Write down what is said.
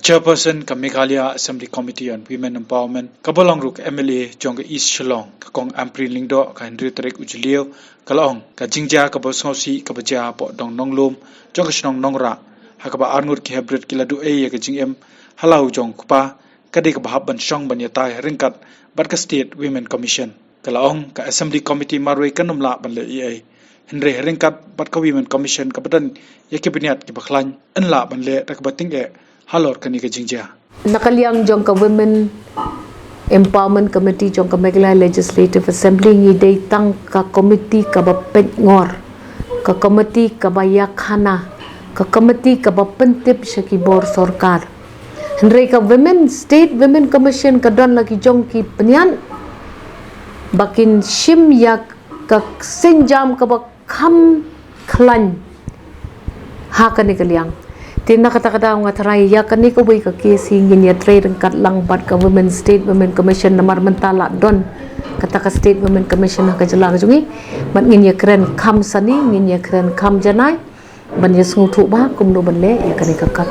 Chairperson ka Meghalaya Assembly Committee on Women Empowerment ka Bolangruk MLA jong ka East Shillong ka kong Amprin Lingdo ka Henry Tarik Ujilio ka Laong ka jingjia ka Bosngausi ka Baja po dong Nonglum jong ka Shnong Nongrah ha ka ba Arngur ki Hebret ki Ladu ya ka Jingem Halau jong kupa ka di ka bahab ban Shong ban yatai ringkat bat ka State Women Commission ka Laong ka Assembly Committee marway ka numla ban le EA Henry ringkat bat ka Women Commission ka badan ya ki biniat ki baklan enla ban le tak bating Halor kani ka jingjia. Nakaliang jong ka Women Empowerment Committee jong ka Meghalaya Legislative Assembly ngi day tang ka committee ka ba ngor ka committee ka ba yakhana ka committee ka ba pentip syaki bor sarkar. Henry ka State Women Commission ka don lagi jong ki penyan bakin shim yak ka senjam ka ba kham khlan ha kani kaliang Tina kata-kata ang ataray yakan ni ko boy ka kesi ngin ïatreilang lang bat ka State Women Commission namar mentala don kata ka State Women Commission ka jalang jungi man ngin ya keren kam sani ngin ya keren kam janai ban ya sungutu ba kumno ban le yakan ni kakat